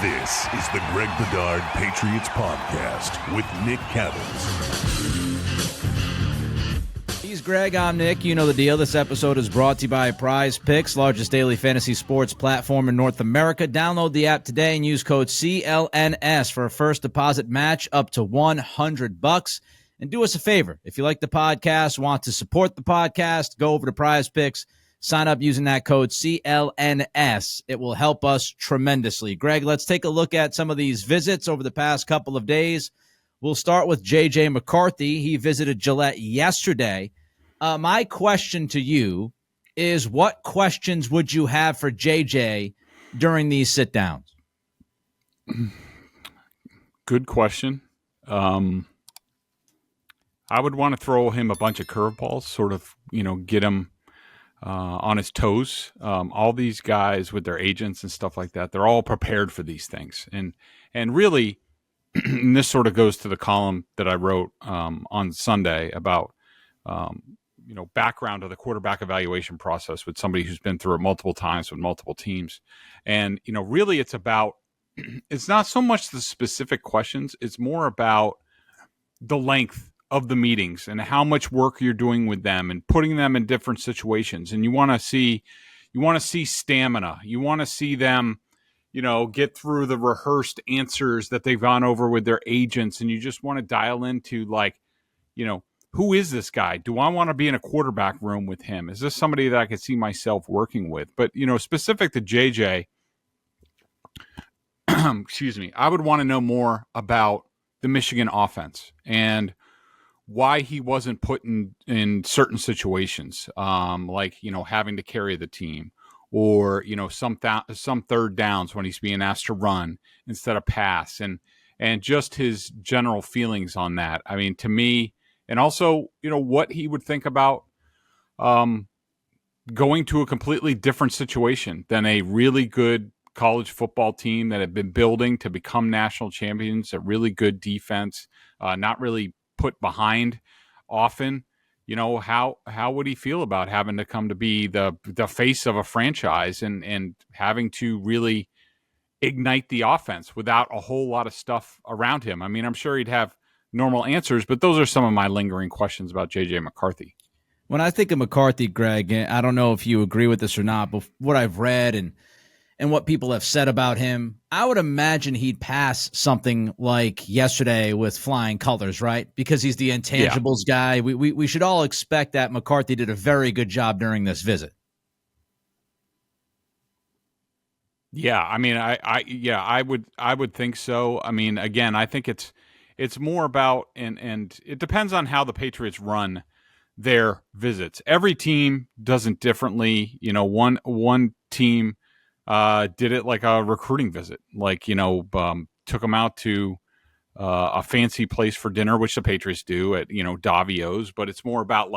This is the Greg Bedard Patriots Podcast with Nick Cattles. He's Greg, I'm Nick. You know the deal. This episode is brought to you by Prize Picks, largest daily fantasy sports platform in North America. Download the app today and use code CLNS for a first deposit match up to $100. And do us a favor. If you like the podcast, want to support the podcast, go over to Prize Picks. Sign up using that code CLNS. It will help us tremendously. Greg, let's take a look at some of these visits over the past couple of days. We'll start with J.J. McCarthy. He visited Gillette yesterday. My question to you is, what questions would you have for J.J. during these sit-downs? Good question. I would want to throw him a bunch of curveballs, sort of, get him on his toes. All these guys with their agents and stuff like that, they're all prepared for these things. And really, and this sort of goes to the column that I wrote on Sunday about, background of the quarterback evaluation process with somebody who's been through it multiple times with multiple teams. And, really it's not so much the specific questions. It's more about the length of the meetings and how much work you're doing with them and putting them in different situations. And you want to see stamina. You want to see them, get through the rehearsed answers that they've gone over with their agents. And you just want to dial into who is this guy? Do I want to be in a quarterback room with him? Is this somebody that I could see myself working with? But, specific to JJ, excuse me, I would want to know more about the Michigan offense and why he wasn't put in certain situations, having to carry the team or, some third downs when he's being asked to run instead of pass and just his general feelings on that. I mean, to me, and also, what he would think about going to a completely different situation than a really good college football team that had been building to become national champions, a really good defense, not really put behind often. How would he feel about having to come to be the face of a franchise and having to really ignite the offense without a whole lot of stuff around him? I mean, I'm sure he'd have normal answers, but those are some of my lingering questions about J.J. McCarthy. When I think of McCarthy, Greg, I don't know if you agree with this or not, but what I've read and what people have said about him, I would imagine he'd pass something like yesterday with flying colors, right? Because he's the intangibles guy. We should all expect that McCarthy did a very good job during this visit. Yeah, I mean, I would think so. I mean, again, I think it's more about and it depends on how the Patriots run their visits. Every team does it differently. One team did it like a recruiting visit, took them out to a fancy place for dinner, which the Patriots do at, Davio's, but it's more about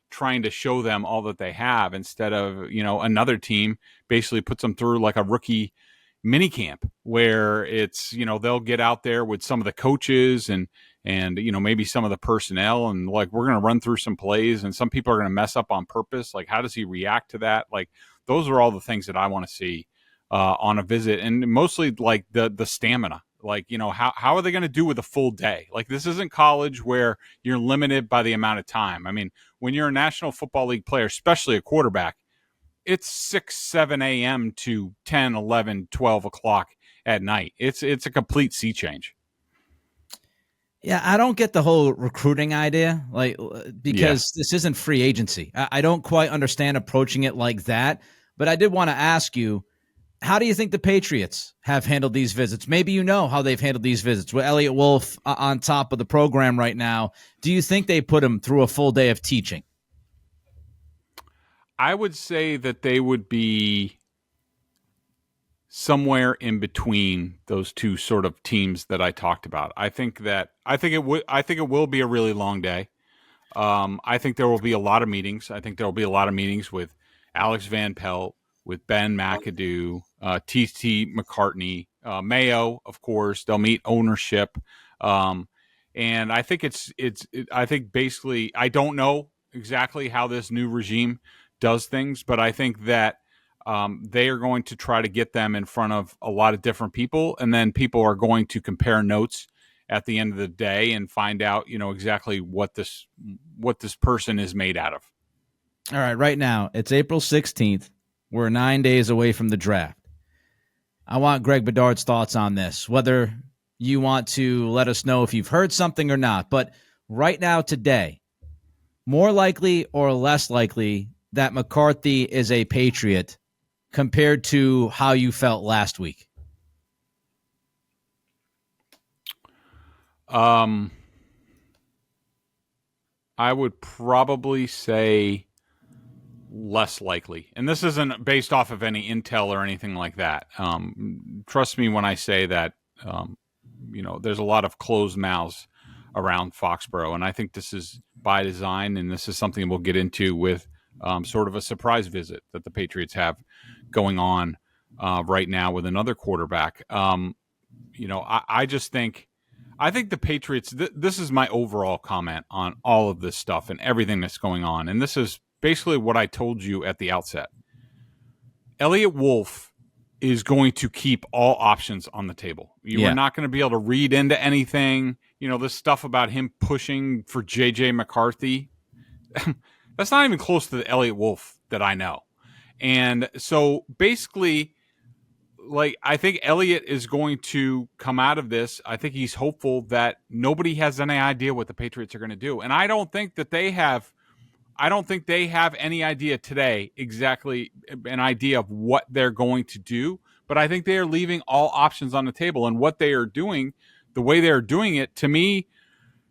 trying to show them all that they have instead of, another team basically puts them through like a rookie mini camp where it's, they'll get out there with some of the coaches and maybe some of the personnel and we're going to run through some plays and some people are going to mess up on purpose. How does he react to that? Those are all the things that I want to see on a visit, and mostly the stamina. How are they going to do with a full day? This isn't college where you're limited by the amount of time. I mean, when you're a National Football League player, especially a quarterback, it's 6, 7 a.m. to 10, 11, 12 o'clock at night. It's a complete sea change. Yeah, I don't get the whole recruiting idea, because this isn't free agency. I don't quite understand approaching it like that. But I did want to ask you, how do you think the Patriots have handled these visits? Maybe you know how they've handled these visits. With Elliott Wolf on top of the program right now, do you think they put him through a full day of teaching? I would say that they would be somewhere in between those two sort of teams that I talked about. I think it will be a really long day. I think there will be a lot of meetings. I think there will be a lot of meetings with Alex Van Pelt, with Ben McAdoo, T.T. McCartney, Mayo, of course. They'll meet ownership. And I think I think basically, I don't know exactly how this new regime does things, but I think that they are going to try to get them in front of a lot of different people, and then people are going to compare notes at the end of the day and find out, exactly what this person is made out of. All right, right now it's April 16th. We're 9 days away from the draft. I want Greg Bedard's thoughts on this, whether you want to let us know if you've heard something or not. But right now, today, more likely or less likely that McCarthy is a Patriot compared to how you felt last week? I would probably say less likely. And this isn't based off of any intel or anything like that. Trust me when I say that, there's a lot of closed mouths around Foxborough. And I think this is by design, and this is something we'll get into with sort of a surprise visit that the Patriots have going on right now with another quarterback. I think the Patriots, this is my overall comment on all of this stuff and everything that's going on. And this is basically what I told you at the outset. Elliott Wolf is going to keep all options on the table. You are not going to be able to read into anything. This stuff about him pushing for J.J. McCarthy, that's not even close to the Elliott Wolf that I know. And so basically, I think Elliott is going to come out of this. I think he's hopeful that nobody has any idea what the Patriots are going to do. And I don't think they have any idea today, exactly an idea of what they're going to do. But I think they are leaving all options on the table. And what they are doing, the way they're doing it, to me,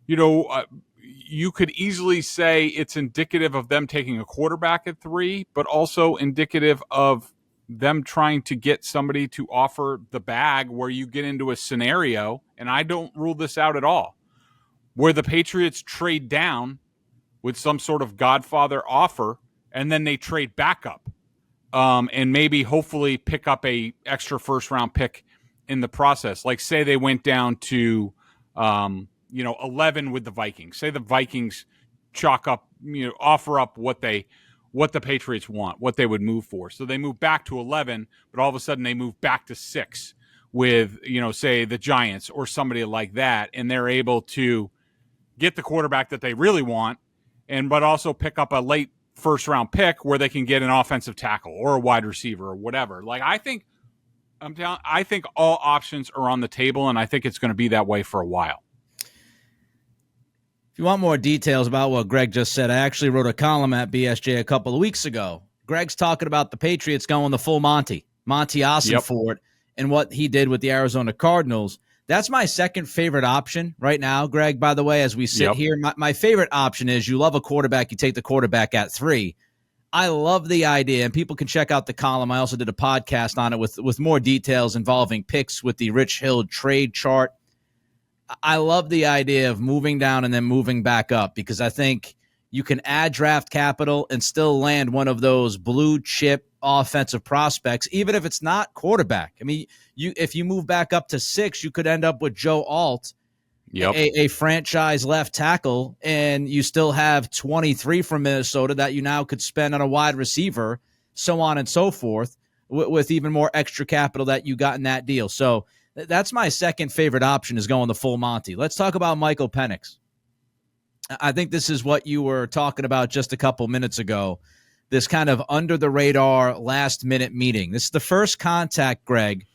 you could easily say it's indicative of them taking a quarterback at 3, but also indicative of them trying to get somebody to offer the bag, where you get into a scenario, and I don't rule this out at all, where the Patriots trade down with some sort of Godfather offer, and then they trade back up, and maybe hopefully pick up a extra first-round pick in the process. Like, say they went down to 11 with the Vikings. Say the Vikings chalk up, offer up what the Patriots want, what they would move for. So they move back to 11, but all of a sudden they move back to 6 with, say the Giants or somebody like that. And they're able to get the quarterback that they really want, but also pick up a late first round pick where they can get an offensive tackle or a wide receiver or whatever. I think all options are on the table, and I think it's going to be that way for a while. If you want more details about what Greg just said, I actually wrote a column at BSJ a couple of weeks ago. Greg's talking about the Patriots going the full Monty Ossenfort, and what he did with the Arizona Cardinals. That's my second favorite option right now, Greg, by the way, as we sit here. My favorite option is, you love a quarterback, you take the quarterback at 3. I love the idea, and people can check out the column. I also did a podcast on it with more details involving picks with the Rich Hill trade chart. I love the idea of moving down and then moving back up, because I think you can add draft capital and still land one of those blue chip offensive prospects, even if it's not quarterback. I mean, if you move back up to 6, you could end up with Joe Alt, a franchise left tackle, and you still have 23 from Minnesota that you now could spend on a wide receiver, so on and so forth, with even more extra capital that you got in that deal. So that's my second favorite option, is going the full Monty. Let's talk about Michael Penix. I think this is what you were talking about just a couple minutes ago, this kind of under-the-radar last-minute meeting. This is the first contact, Greg,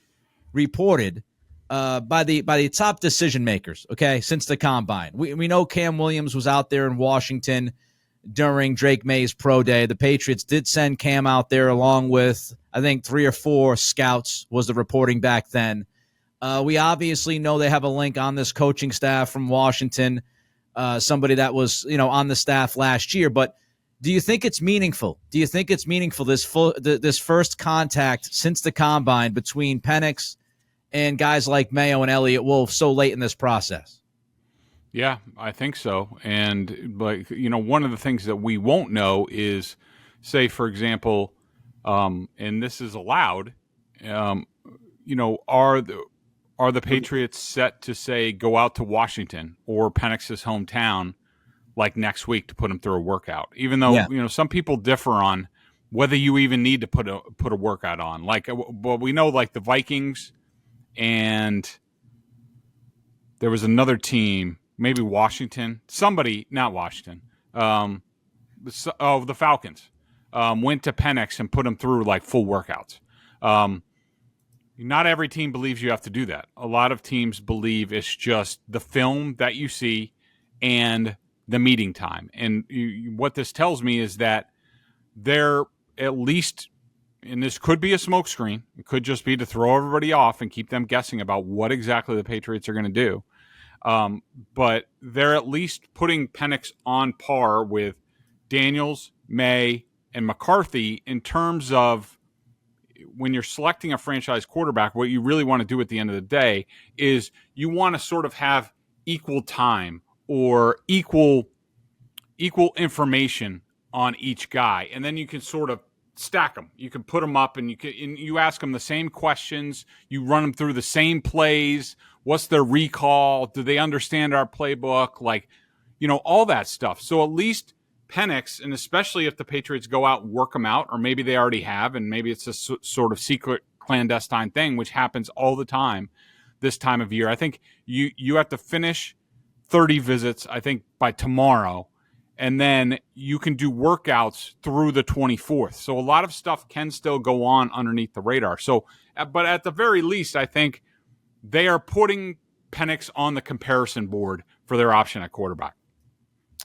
reported by the top decision makers, since the Combine. We know Cam Williams was out there in Washington during Drake May's pro day. The Patriots did send Cam out there along with, I think, 3 or 4 scouts was the reporting back then. We obviously know they have a link on this coaching staff from Washington, somebody that was, on the staff last year. But do you think it's meaningful? This first contact since the Combine between Penix and guys like Mayo and Elliott Wolf so late in this process? Yeah, I think so. And one of the things that we won't know is, say, for example, and this is allowed, are the Patriots set to, say, go out to Washington or Penix's hometown like next week to put him through a workout? Even though, some people differ on whether you even need to put a workout on. Like, well, we know like the Vikings, and there was another team, maybe Washington. Somebody, not Washington. The Falcons went to Penix and put them through like full workouts. Not every team believes you have to do that. A lot of teams believe it's just the film that you see and the meeting time. And what this tells me is that they're at least, and this could be a smokescreen, it could just be to throw everybody off and keep them guessing about what exactly the Patriots are going to do. But they're at least putting Penix on par with Daniels, May, and McCarthy in terms of when you're selecting a franchise quarterback, what you really want to do at the end of the day is you want to sort of have equal time or equal information on each guy. And then you can sort of stack them. You can put them up and you ask them the same questions. You run them through the same plays. What's their recall? Do they understand our playbook? Like, all that stuff. So at least Penix, and especially if the Patriots go out and work them out, or maybe they already have, and maybe it's a sort of secret clandestine thing, which happens all the time this time of year. I think you have to finish 30 visits, I think, by tomorrow, and then you can do workouts through the 24th. So a lot of stuff can still go on underneath the radar. So, but at the very least, I think they are putting Penix on the comparison board for their option at quarterback.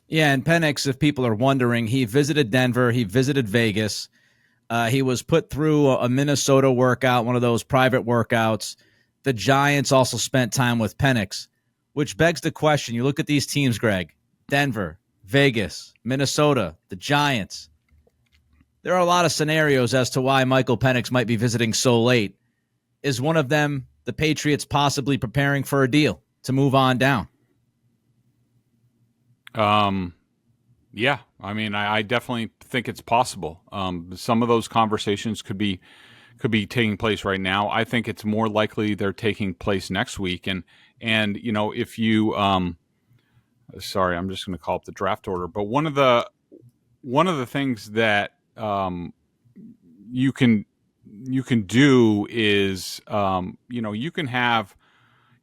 Yeah, and Penix, if people are wondering, he visited Denver, he visited Vegas, he was put through a Minnesota workout, one of those private workouts. The Giants also spent time with Penix, which begs the question. You look at these teams, Greg, Denver, Vegas, Minnesota, the Giants. There are a lot of scenarios as to why Michael Penix might be visiting so late. Is one of them the Patriots possibly preparing for a deal to move on down? Yeah, I mean, I definitely think it's possible. Some of those conversations could be taking place right now. I think it's more likely they're taking place next week. And if you, sorry, I'm just going to call up the draft order. But one of the things that you can do is you can have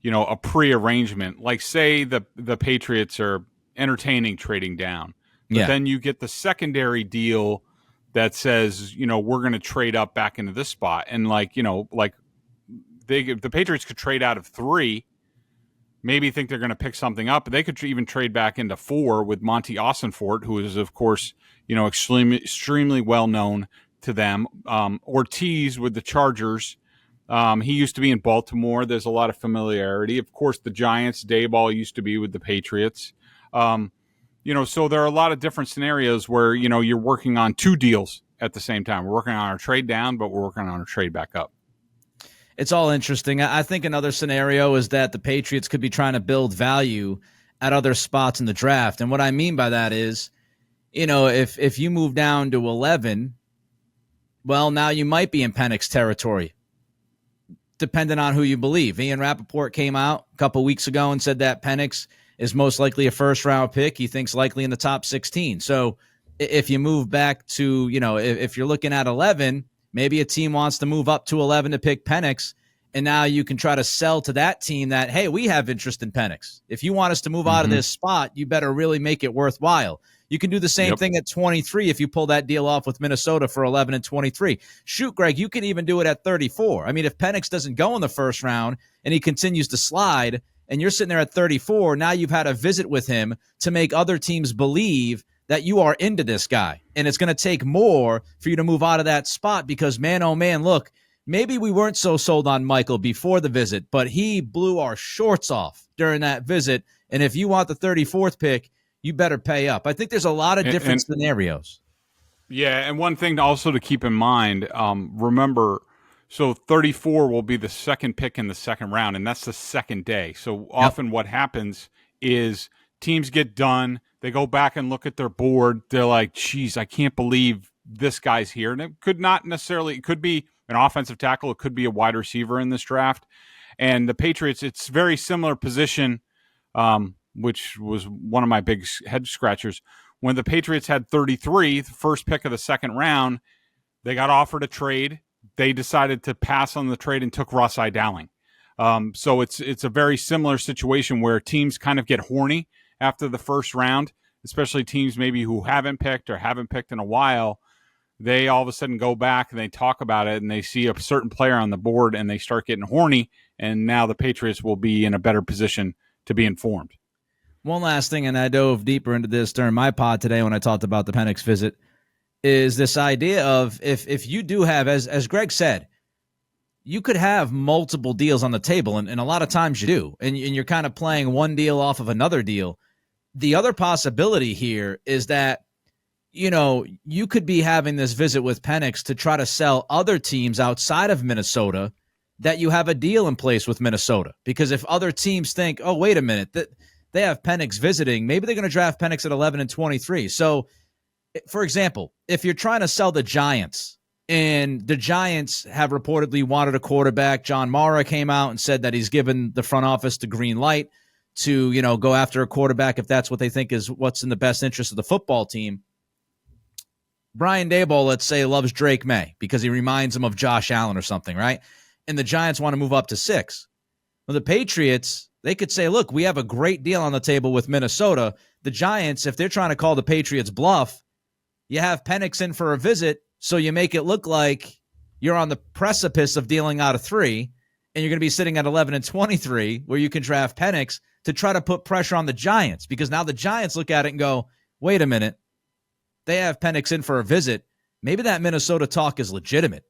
a pre-arrangement. Like, say the Patriots are entertaining trading down, but then you get the secondary deal that says, we're going to trade up back into this spot. And the Patriots could trade out of 3, maybe think they're going to pick something up, but they could even trade back into 4 with Monty Austinfort, who is, of course, extremely well known to them. Ortiz with the Chargers. He used to be in Baltimore. There's a lot of familiarity. Of course, the Giants, Dayball used to be with the Patriots. So there are a lot of different scenarios where, you're working on 2 deals at the same time. We're working on our trade down, but we're working on our trade back up. It's all interesting. I think another scenario is that the Patriots could be trying to build value at other spots in the draft. And what I mean by that is, if you move down to 11, well, now you might be in Penix territory, depending on who you believe. Ian Rappaport came out a couple weeks ago and said that Penix is most likely a first-round pick. He thinks likely in the top 16. So if you move back to, if you're looking at 11, maybe a team wants to move up to 11 to pick Penix, and now you can try to sell to that team that, hey, we have interest in Penix. If you want us to move out of this spot, you better really make it worthwhile. You can do the same thing at 23 if you pull that deal off with Minnesota for 11 and 23. Shoot, Greg, you can even do it at 34. I mean, if Penix doesn't go in the first round and he continues to slide and you're sitting there at 34, now you've had a visit with him to make other teams believe that you are into this guy. And it's going to take more for you to move out of that spot because, man, oh, man, look, maybe we weren't so sold on Michael before the visit, but he blew our shorts off during that visit. And if you want the 34th pick, you better pay up. I think there's a lot of different scenarios. Yeah, and one thing also to keep in mind, remember, so 34 will be the second pick in the second round, and that's the second day. So often what happens is teams get done, they go back and look at their board, they're like, geez, I can't believe this guy's here. And it could not necessarily, it could be an offensive tackle, it could be a wide receiver in this draft. And the Patriots, it's very similar position, which was one of my big head scratchers. When the Patriots had 33, the first pick of the second round, They got offered a trade. They decided to pass on the trade and took Rossai Dowling. So it's a very similar situation where teams kind of get horny after the first round, especially teams maybe who haven't picked in a while. They all of a sudden go back and they talk about it and they see a certain player on the board and they start getting horny, and now the Patriots will be in a better position to be informed. One last thing, and I dove deeper into this during my pod today when I talked about the Penix visit, is this idea of if you do have, as Greg said, you could have multiple deals on the table, and a lot of times you do, and you're kind of playing one deal off of another deal. The other possibility here is that, you could be having this visit with Penix to try to sell other teams outside of Minnesota that you have a deal in place with Minnesota. Because if other teams think, oh, wait a minute, that they have Penix visiting, maybe they're going to draft Penix at 11 and 23. So, for example, if you're trying to sell the Giants, and the Giants have reportedly wanted a quarterback, John Mara came out and said that he's given the front office the green light to, go after a quarterback if that's what they think is what's in the best interest of the football team. Brian Daboll, let's say, loves Drake May because he reminds him of Josh Allen or something, right? And the Giants want to move up to 6. Well, the Patriots, they could say, look, we have a great deal on the table with Minnesota. The Giants, if they're trying to call the Patriots bluff, you have Penix in for a visit, so you make it look like you're on the precipice of dealing out of 3, and you're going to be sitting at 11 and 23, where you can draft Penix to try to put pressure on the Giants, because now the Giants look at it and go, wait a minute, they have Penix in for a visit. Maybe that Minnesota talk is legitimate.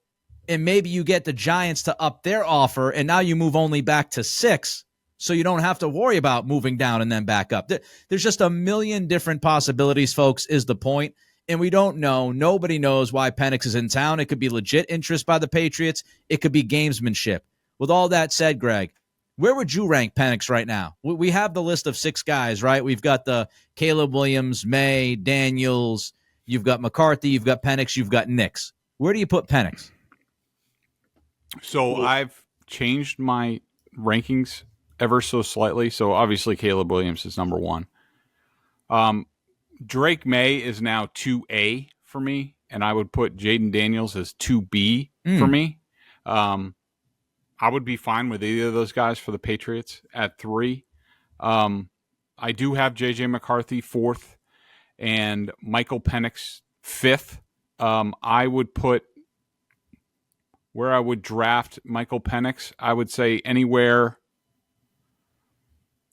And maybe you get the Giants to up their offer, and now you move only back to 6, so you don't have to worry about moving down and then back up. There's just a million different possibilities, folks, is the point. And we don't know. Nobody knows why Penix is in town. It could be legit interest by the Patriots. It could be gamesmanship. With all that said, Greg, where would you rank Penix right now? We have the list of 6 guys, right? We've got the Caleb Williams, May, Daniels. You've got McCarthy. You've got Penix. You've got Nix. Where do you put Penix? So I've changed my rankings ever so slightly. So obviously Caleb Williams is number 1. Drake May is now 2A for me, and I would put Jaden Daniels as 2B for me. I would be fine with either of those guys for the Patriots at 3. I do have J.J. McCarthy 4th and Michael Penix 5th. I would put where I would draft Michael Penix, I would say anywhere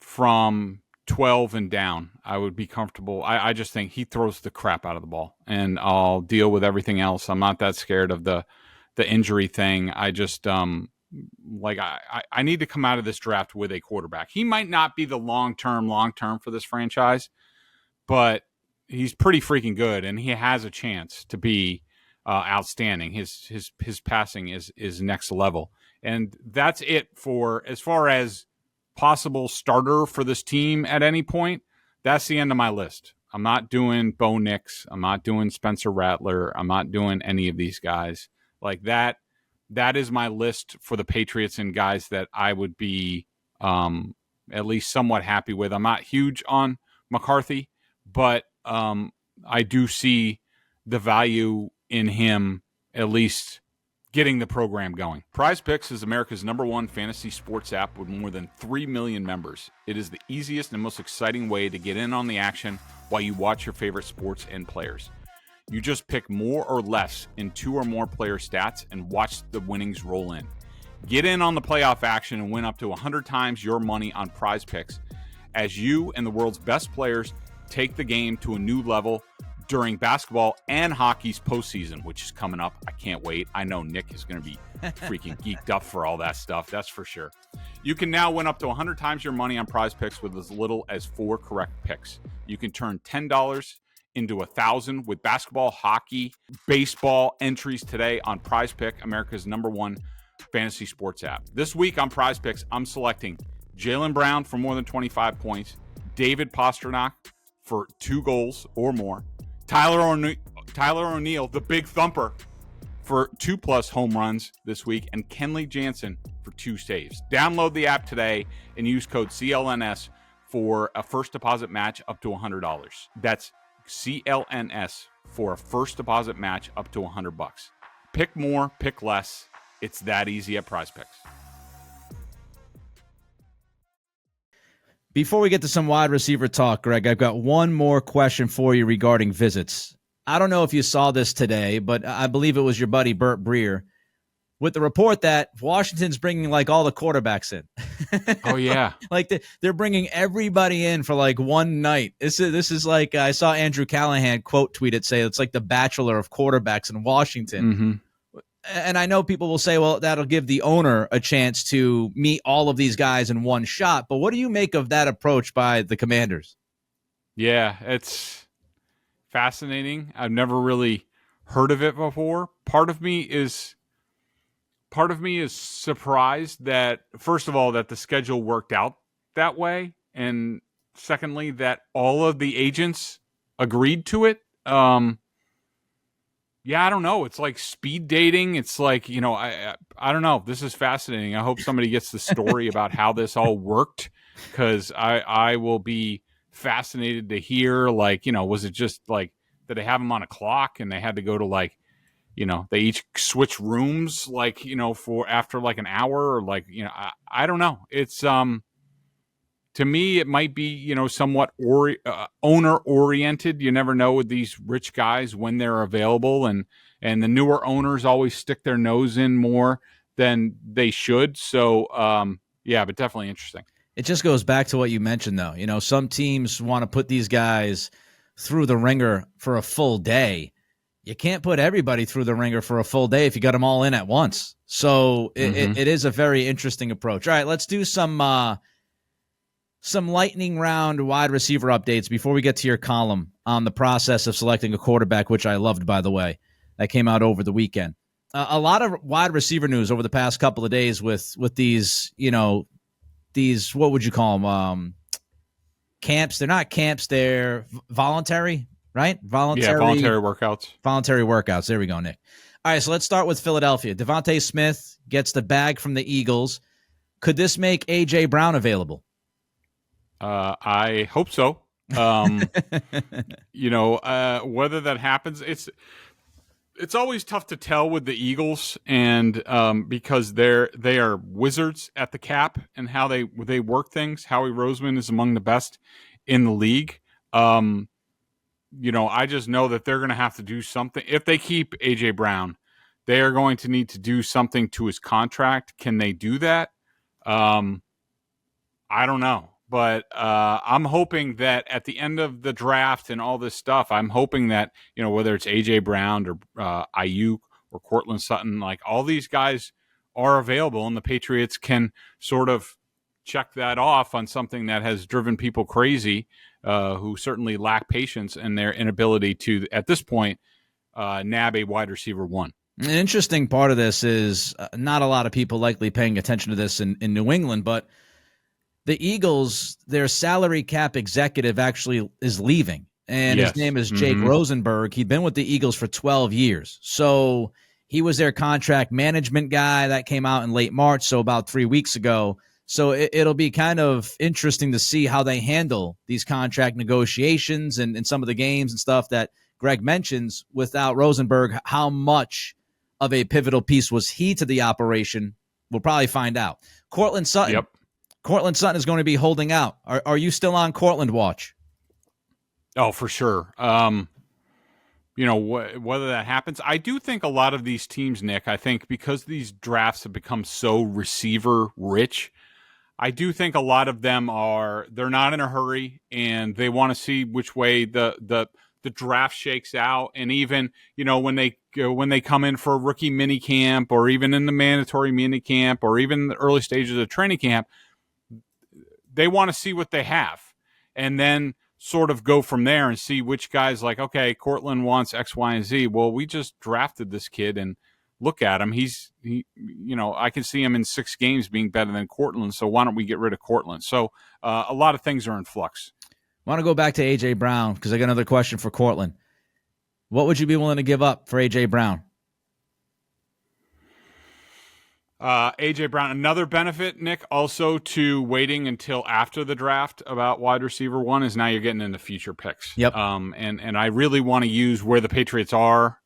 from 12 and down, I would be comfortable. I just think he throws the crap out of the ball, and I'll deal with everything else. I'm not that scared of the injury thing. I just I need to come out of this draft with a quarterback. He might not be the long-term for this franchise, but he's pretty freaking good, and he has a chance to be outstanding. His passing is next level, and that's it for as far as possible starter for this team at any point. That's the end of my list. I'm not doing Bo Nix. I'm not doing Spencer Rattler. I'm not doing any of these guys like that. That is my list for the Patriots and guys that I would be at least somewhat happy with. I'm not huge on McCarthy, but I do see the value in him at least getting the program going. Prize Picks is America's #1 fantasy sports app with more than 3 million members. It is the easiest and most exciting way to get in on the action while you watch your favorite sports and players. You just pick more or less in 2 or more player stats and watch the winnings roll in. Get in on the playoff action and win up to 100 times your money on Prize Picks as you and the world's best players take the game to a new level during basketball and hockey's postseason, which is coming up. I can't wait. I know Nick is going to be freaking geeked up for all that stuff. That's for sure. You can now win up to 100 times your money on Prize Picks with as little as 4 correct picks. You can turn $10 into 1,000 with basketball, hockey, baseball entries today on Prize Pick, America's #1 fantasy sports app. This week on Prize Picks, I'm selecting Jaylen Brown for more than 25 points, David Pastrnak for 2 goals or more, Tyler O'Neill, the big thumper, for 2+ home runs this week, and Kenley Jansen for 2 saves. Download the app today and use code CLNS for a first deposit match up to $100. That's CLNS for a first deposit match up to $100. Pick more, pick less. It's that easy at Prize Picks. Before we get to some wide receiver talk, Greg, I've got one more question for you regarding visits. I don't know if you saw this today, but I believe it was your buddy Burt Breer with the report that Washington's bringing like all the quarterbacks in. Oh yeah, like they're bringing everybody in for like one night. This is like I saw Andrew Callahan quote tweet it say it's like the Bachelor of quarterbacks in Washington. Mm-hmm. And I know people will say, well, that'll give the owner a chance to meet all of these guys in one shot. But what do you make of that approach by the Commanders? Yeah, it's fascinating. I've never really heard of it before. Part of me is surprised that, first of all, that the schedule worked out that way. And secondly, that all of the agents agreed to it. Yeah, I don't know. It's like speed dating. It's like, I don't know. This is fascinating. I hope somebody gets the story about how this all worked, because I will be fascinated to hear, like, was it just like, did they have them on a clock and they had to go to like, they each switch rooms, like, for after like an hour, or like, I don't know. It's, to me, it might be, somewhat owner oriented. You never know with these rich guys when they're available, and the newer owners always stick their nose in more than they should. So, yeah, but definitely interesting. It just goes back to what you mentioned, though. Some teams want to put these guys through the ringer for a full day. You can't put everybody through the ringer for a full day if you got them all in at once. So it is a very interesting approach. All right, let's do some lightning round wide receiver updates before we get to your column on the process of selecting a quarterback, which I loved, by the way. That came out over the weekend. A lot of wide receiver news over the past couple of days with these, these, what would you call them? Camps. They're not camps. They're voluntary, right? Voluntary workouts. Voluntary workouts. There we go, Nick. All right, so let's start with Philadelphia. Devontae Smith gets the bag from the Eagles. Could this make A.J. Brown available? I hope so. Whether that happens, it's always tough to tell with the Eagles, and because they are wizards at the cap and how they work things. Howie Roseman is among the best in the league. I just know that they're going to have to do something. If they keep A.J. Brown, they are going to need to do something to his contract. Can they do that? I don't know. But I'm hoping that at the end of the draft and all this stuff, I'm hoping that, whether it's A.J. Brown or Ayuk or Cortland Sutton, like all these guys are available, and the Patriots can sort of check that off on something that has driven people crazy, who certainly lack patience in their inability to, at this point, nab a wide receiver one. An interesting part of this is not a lot of people likely paying attention to this in New England, but the Eagles, their salary cap executive actually is leaving, and his name is Jake Rosenberg. He'd been with the Eagles for 12 years. So he was their contract management guy. That came out in late March, so about 3 weeks ago. So it'll be kind of interesting to see how they handle these contract negotiations and some of the games and stuff that Greg mentions without Rosenberg. How much of a pivotal piece was he to the operation? We'll probably find out. Cortland Sutton. Yep. Cortland Sutton is going to be holding out. Are you still on Cortland watch? Oh, for sure. Whether that happens, I do think a lot of these teams, Nick, I think because these drafts have become so receiver rich, I do think a lot of them they're not in a hurry, and they want to see which way the draft shakes out. And even, when they come in for a rookie mini camp, or even in the mandatory mini camp, or even the early stages of training camp, they want to see what they have, and then sort of go from there and see which guys, like, okay, Cortland wants X, Y, and Z. Well, we just drafted this kid, and look at him. I can see him in 6 games being better than Cortland. So why don't we get rid of Cortland? So a lot of things are in flux. I want to go back to A.J. Brown because I got another question for Cortland. What would you be willing to give up for A.J. Brown? A.J. Brown, another benefit, Nick, also to waiting until after the draft about wide receiver 1 is now you're getting into future picks. Yep. And I really want to use where the Patriots are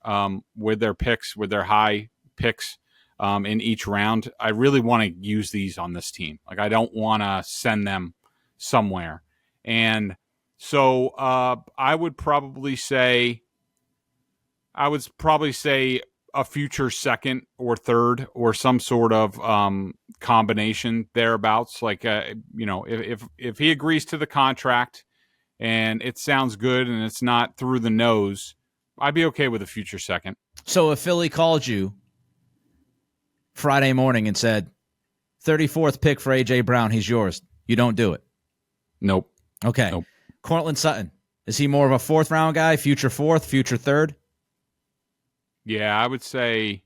with their picks, with their high picks in each round. I really want to use these on this team. Like, I don't want to send them somewhere. And so I would probably say a future second or third or some sort of combination thereabouts. Like, if he agrees to the contract and it sounds good and it's not through the nose, I'd be okay with a future second. So if Philly called you Friday morning and said, 34th pick for A.J. Brown, he's yours, you don't do it? Nope. Okay. Nope. Courtland Sutton, is he more of a 4th round guy, future 4th, future 3rd? Yeah, I would say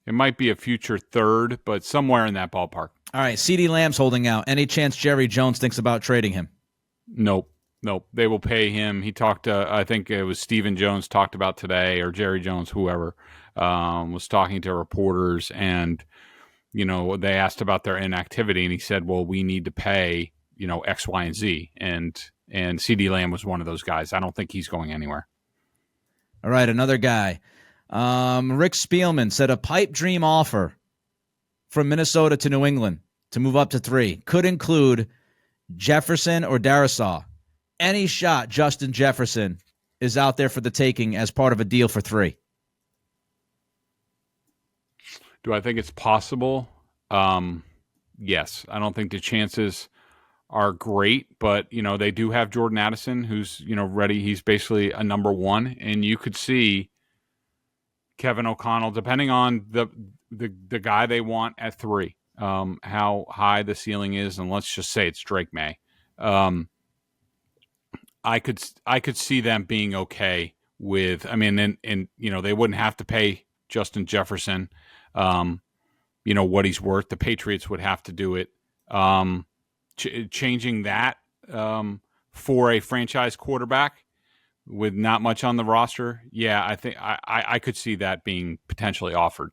it might be a future 3rd, but somewhere in that ballpark. All right, CeeDee Lamb's holding out. Any chance Jerry Jones thinks about trading him? Nope. They will pay him. He talked to, I think it was Stephen Jones talked about today, or Jerry Jones, whoever, was talking to reporters, and, they asked about their inactivity, and he said, well, we need to pay, X, Y, and Z. And CeeDee Lamb was one of those guys. I don't think he's going anywhere. All right, another guy. Rick Spielman said a pipe dream offer from Minnesota to New England to move up to 3 could include Jefferson or Darisaw. Any shot Justin Jefferson is out there for the taking as part of a deal for 3? Do I think it's possible? Yes. I don't think the chances are great, but, they do have Jordan Addison, who's, ready. He's basically a number 1, and you could see Kevin O'Connell, depending on the guy they want at 3, how high the ceiling is, and let's just say it's Drake May. I could see them being okay with. I mean, and they wouldn't have to pay Justin Jefferson, what he's worth. The Patriots would have to do it. Changing that for a franchise quarterback with not much on the roster, yeah, I think I could see that being potentially offered.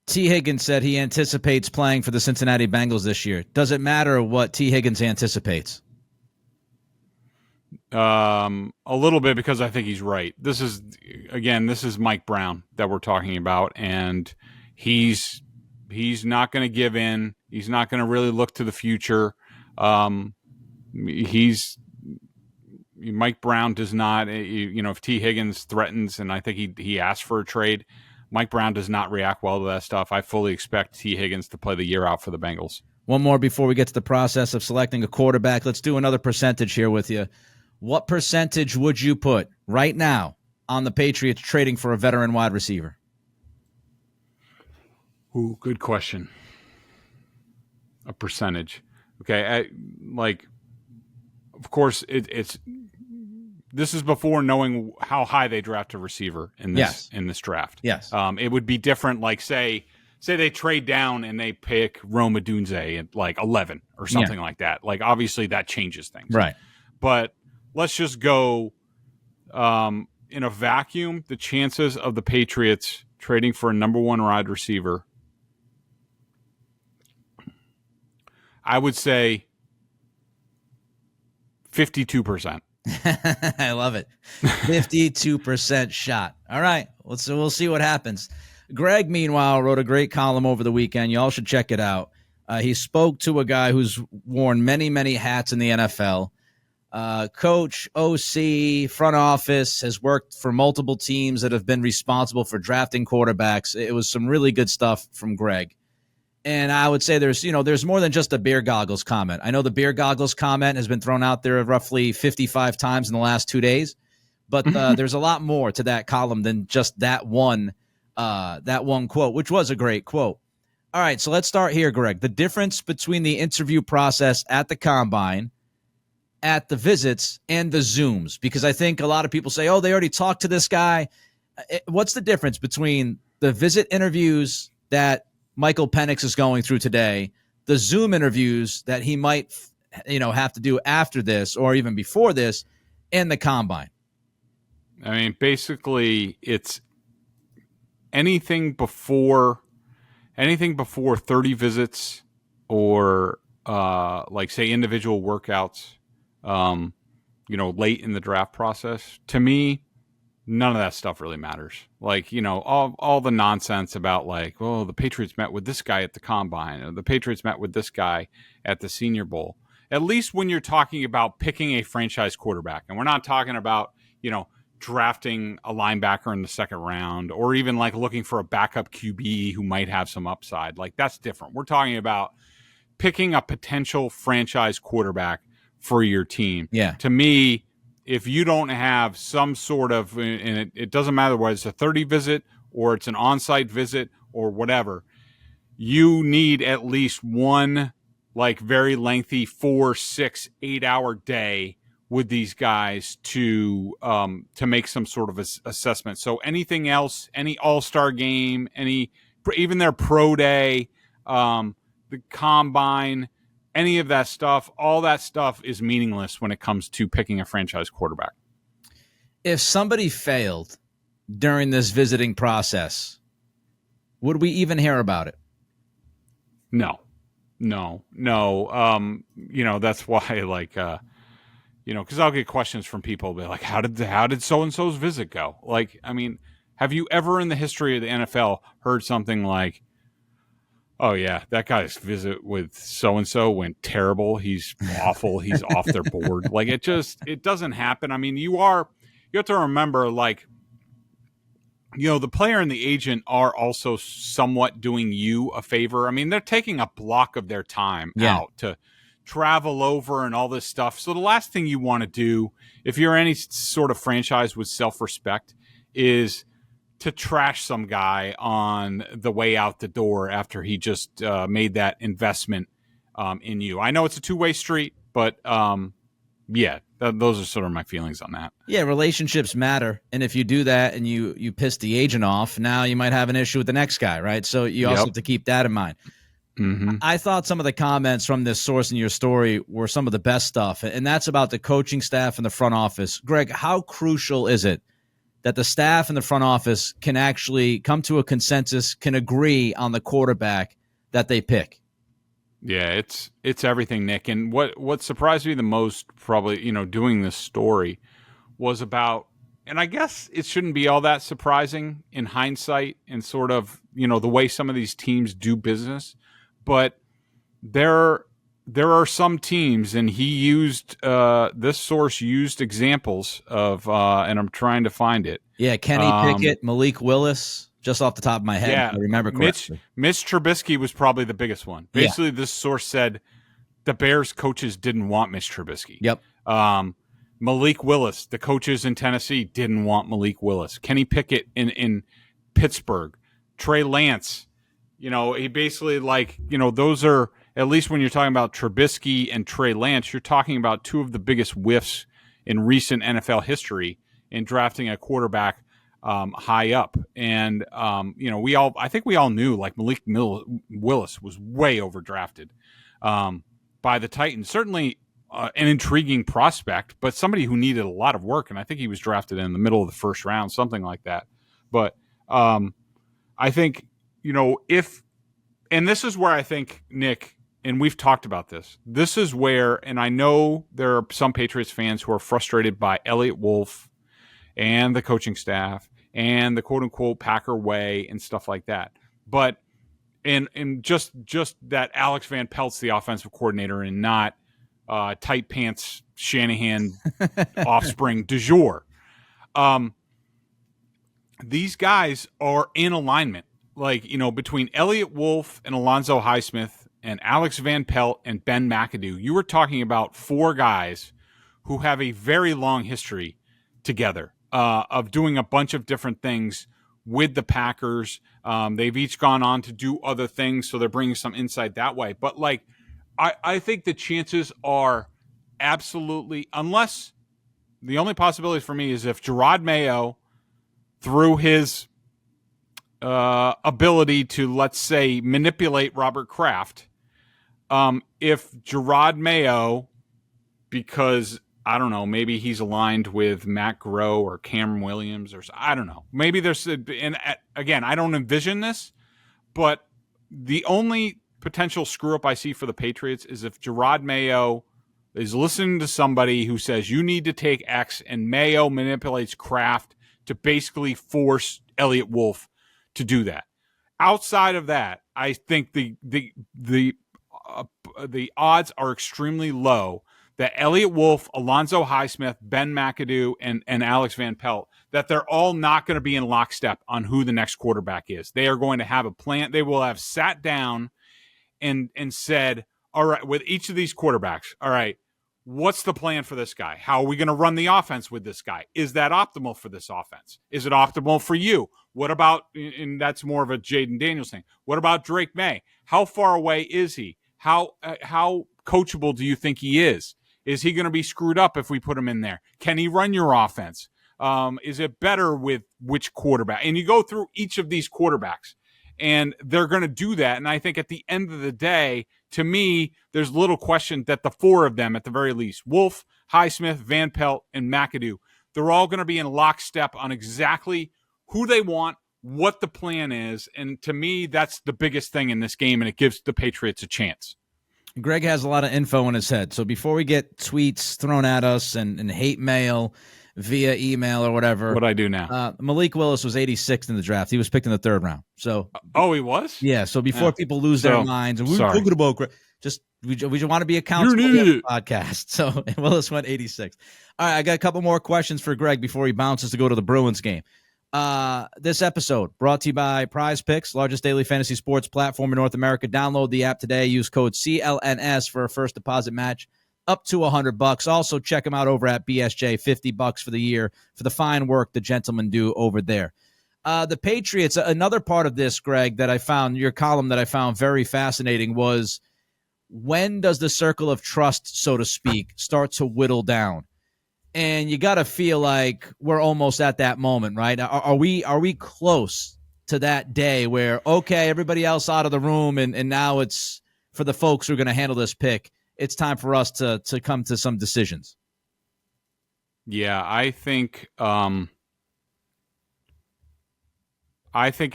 T. Higgins said he anticipates playing for the Cincinnati Bengals this year. Does it matter what T. Higgins anticipates? A little bit, because I think he's right. This is Mike Brown that we're talking about, and he's not going to give in. He's not going to really look to the future. Mike Brown does not, if T. Higgins threatens, and I think he asked for a trade, Mike Brown does not react well to that stuff. I fully expect T. Higgins to play the year out for the Bengals. One more before we get to the process of selecting a quarterback. Let's do another percentage here with you. What percentage would you put right now on the Patriots trading for a veteran wide receiver? Ooh, good question. A percentage. Okay, of course, it's this is before knowing how high they draft a receiver in this draft. Yes. It would be different. Like say they trade down and they pick Rome Odunze at like 11 or something like that. Like, obviously that changes things. Right. But let's just go in a vacuum. The chances of the Patriots trading for a number 1 wide receiver, I would say 52%. I love it. 52% shot. All right. We'll see what happens. Greg, meanwhile, wrote a great column over the weekend. You all should check it out. He spoke to a guy who's worn many, many hats in the NFL. Coach, OC, front office, has worked for multiple teams that have been responsible for drafting quarterbacks. It was some really good stuff from Greg. And I would say there's more than just a beer goggles comment. I know the beer goggles comment has been thrown out there roughly 55 times in the last 2 days, but there's a lot more to that column than just that one quote, which was a great quote. All right, so let's start here, Greg. The difference between the interview process at the Combine, at the visits, and the Zooms, because I think a lot of people say, oh, they already talked to this guy. What's the difference between the visit interviews that Michael Penix is going through today, the Zoom interviews that he might, have to do after this or even before this, and the Combine? I mean, basically, it's anything before anything before 30 visits or like say individual workouts, late in the draft process, to me, none of that stuff really matters. Like, all the nonsense about like, oh, the Patriots met with this guy at the combine, or the Patriots met with this guy at the Senior Bowl. At least when you're talking about picking a franchise quarterback, and we're not talking about, drafting a linebacker in the second round, or even like looking for a backup QB who might have some upside. Like, that's different. We're talking about picking a potential franchise quarterback for your team. Yeah. To me, if you don't have some sort of, and it doesn't matter whether it's a 30 visit or it's an on-site visit or whatever, you need at least one like very lengthy 4, 6, 8 hour day with these guys to make some sort of assessment. So anything else, any all-star game, even their pro day, the combine, any of that stuff, all that stuff is meaningless when it comes to picking a franchise quarterback. If somebody failed during this visiting process, would we even hear about it? No. That's why, like, because I'll get questions from people, be like, how did so-and-so's visit go? Like, I mean, have you ever in the history of the NFL heard something like, oh yeah, that guy's visit with so-and-so went terrible, he's awful, he's off their board? Like, it doesn't happen. I mean, you have to remember, like, the player and the agent are also somewhat doing you a favor. I mean, they're taking a block of their time out to travel over and all this stuff. So the last thing you want to do, if you're any sort of franchise with self-respect, is to trash some guy on the way out the door after he just made that investment in you. I know it's a two-way street, but those are sort of my feelings on that. Yeah, relationships matter. And if you do that and you piss the agent off, now you might have an issue with the next guy, right? So you also have to keep that in mind. Mm-hmm. I thought some of the comments from this source in your story were some of the best stuff, and that's about the coaching staff and the front office. Greg, how crucial is it that the staff and the front office can actually come to a consensus, can agree on the quarterback that they pick? Yeah, it's everything, Nick. And what surprised me the most, probably, doing this story, was about, and I guess it shouldn't be all that surprising in hindsight and sort of, the way some of these teams do business, but there are some teams, and this source used examples of, and I'm trying to find it. Yeah, Kenny Pickett, Malik Willis, just off the top of my head, if I remember correctly. Mitch Trubisky was probably the biggest one. Basically, this source said the Bears coaches didn't want Mitch Trubisky. Yep. Malik Willis, the coaches in Tennessee didn't want Malik Willis. Kenny Pickett in Pittsburgh. Trey Lance, he basically, like, those are, at least when you're talking about Trubisky and Trey Lance, you're talking about two of the biggest whiffs in recent NFL history in drafting a quarterback high up. And, I think we all knew, like, Malik Willis was way overdrafted by the Titans. Certainly an intriguing prospect, but somebody who needed a lot of work. And I think he was drafted in the middle of the first round, something like that. But I think, and this is where I think, Nick, and we've talked about this is where, and I know there are some Patriots fans who are frustrated by Elliott Wolf and the coaching staff and the quote-unquote Packer way and stuff like that. But and just that Alex Van Pelt's the offensive coordinator and not tight pants Shanahan offspring du jour. These guys are in alignment. Like, between Elliott Wolf and Alonzo Highsmith and Alex Van Pelt and Ben McAdoo, you were talking about four guys who have a very long history together of doing a bunch of different things with the Packers. They've each gone on to do other things, so they're bringing some insight that way. But, like, I think the chances are absolutely, unless the only possibility for me is if Gerard Mayo, through his ability to, let's say, manipulate Robert Kraft, if Gerard Mayo, because I don't know, maybe he's aligned with Matt Groh or Cameron Williams, or I don't know, maybe there's, and again, I don't envision this, but the only potential screw up I see for the Patriots is if Gerard Mayo is listening to somebody who says you need to take X, and Mayo manipulates Kraft to basically force Elliott Wolf to do that. Outside of that, I think the odds are extremely low that Elliott Wolf, Alonzo Highsmith, Ben McAdoo, and Alex Van Pelt, that they're all not going to be in lockstep on who the next quarterback is. They are going to have a plan. They will have sat down and said, all right, with each of these quarterbacks, all right, what's the plan for this guy? How are we going to run the offense with this guy? Is that optimal for this offense? Is it optimal for you? What about, and that's more of a Jaden Daniels thing, what about Drake May? How far away is he? How coachable do you think he is? Is he going to be screwed up if we put him in there? Can he run your offense? Is it better with which quarterback? And you go through each of these quarterbacks, and they're going to do that. And I think at the end of the day, to me, there's little question that the four of them, at the very least, Wolf, Highsmith, Van Pelt, and McAdoo, they're all going to be in lockstep on exactly who they want, what the plan is. And to me, that's the biggest thing in this game, and it gives the Patriots a chance. Greg has a lot of info in his head. So before we get tweets thrown at us and hate mail via email or whatever. What I do now. Malik Willis was 86th in the draft. He was picked in the 3rd round. So he was? Yeah. So before people lose their minds, and we're talking about we just want to be accountable to the podcast. So Willis went 86th. All right, I got a couple more questions for Greg before he bounces to go to the Bruins game. This episode brought to you by Prize Picks, largest daily fantasy sports platform in North America. Download the app today. Use code CLNS for a first deposit match up to $100. Also, check them out over at BSJ, $50 for the year for the fine work the gentlemen do over there. The Patriots, another part of this, Greg, that I found, your column that I found very fascinating was, when does the circle of trust, so to speak, start to whittle down? And you got to feel like we're almost at that moment, right? Are we close to that day where, okay, everybody else out of the room, and now it's for the folks who are going to handle this pick, it's time for us to come to some decisions? Yeah, I think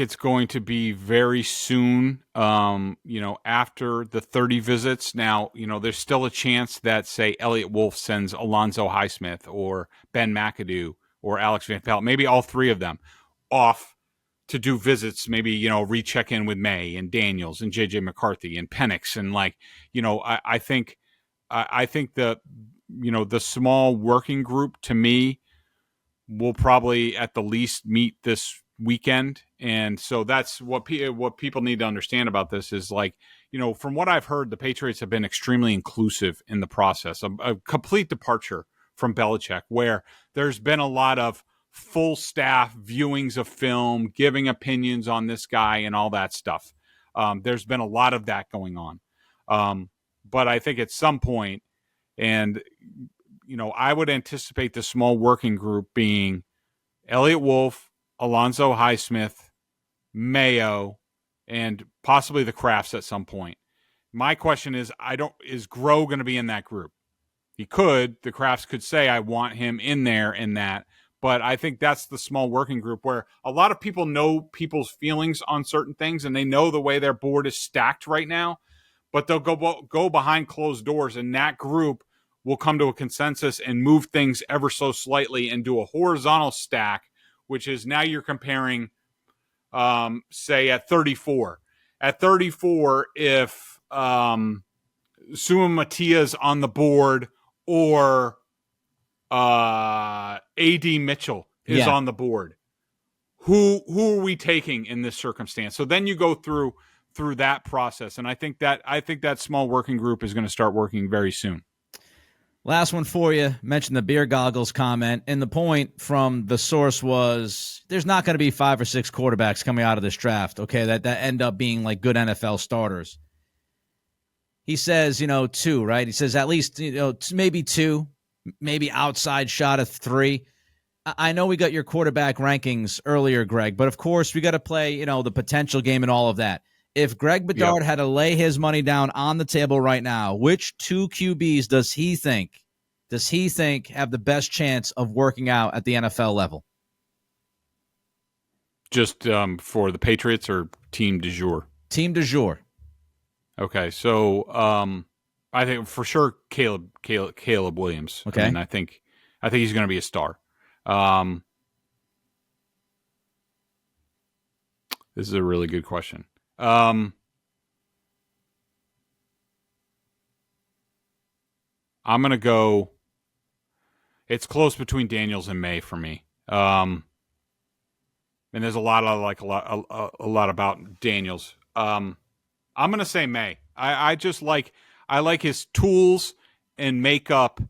it's going to be very soon, after the 30 visits. Now, there's still a chance that, say, Elliott Wolf sends Alonzo Highsmith or Ben McAdoo or Alex Van Pelt, maybe all three of them, off to do visits, maybe, recheck in with May and Daniels and JJ McCarthy and Penix. And I think the small working group, to me, will probably at the least meet this weekend. And so that's what people need to understand about this is, from what I've heard, the Patriots have been extremely inclusive in the process, a complete departure from Belichick, where there's been a lot of full staff viewings of film, giving opinions on this guy and all that stuff. There's been a lot of that going on. But I think at some point, and, I would anticipate the small working group being Elliott Wolf, Alonzo Highsmith, Mayo, and possibly the Crafts at some point. My question is, is Groh going to be in that group? He could. The Crafts could say, I want him in there in that. But I think that's the small working group where a lot of people know people's feelings on certain things, and they know the way their board is stacked right now. But they'll go behind closed doors, and that group will come to a consensus and move things ever so slightly and do a horizontal stack, which is now you're comparing, say, at 34. At 34, if Suma Matia's on the board or A.D. Mitchell is on the board, who are we taking in this circumstance? So then you go through that process, and I think that small working group is going to start working very soon. Last one for you. Mentioned the beer goggles comment, and the point from the source was there's not going to be 5 or 6 quarterbacks coming out of this draft, okay, that end up being like good NFL starters. He says, 2, right? He says at least, maybe 2, maybe outside shot of 3. I know we got your quarterback rankings earlier, Greg, but of course we got to play, the potential game and all of that. If Greg Bedard had to lay his money down on the table right now, which 2 QBs does he think have the best chance of working out at the NFL level? Just for the Patriots or team du jour? Team du jour. Okay, so I think for sure Caleb Williams. Okay. I mean, I think he's going to be a star. This is a really good question. I'm going to go. It's close between Daniels and May for me. And there's a lot about Daniels. I'm going to say May. I like his tools and makeup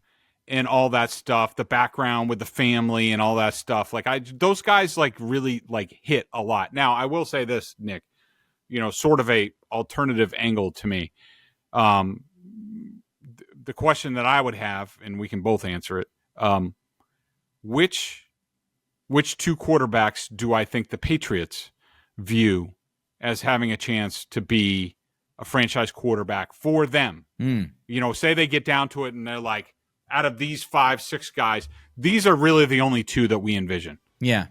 and all that stuff, the background with the family and all that stuff. Those guys really hit a lot. Now, I will say this, Nick, sort of a alternative angle to me. The question that I would have, and we can both answer it, which two quarterbacks do I think the Patriots view as having a chance to be a franchise quarterback for them? Say they get down to it and they're like, out of these 5-6 guys, these are really the only two that we envision. Yeah.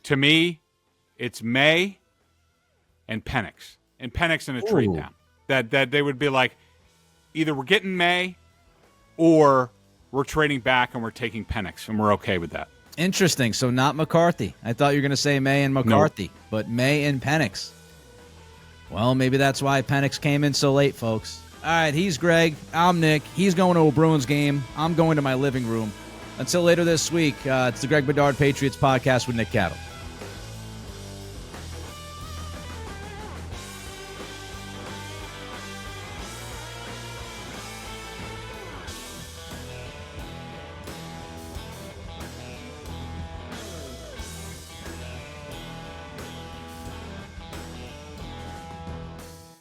To me, it's May and Penix. And Penix in a trade down. That they would be like, either we're getting May or we're trading back and we're taking Penix, and we're okay with that. Interesting. So not McCarthy. I thought you were going to say May and McCarthy, but May and Penix. Well, maybe that's why Penix came in so late, folks. All right, he's Greg. I'm Nick. He's going to a Bruins game. I'm going to my living room. Until later this week, it's the Greg Bedard Patriots Podcast with Nick Cattle.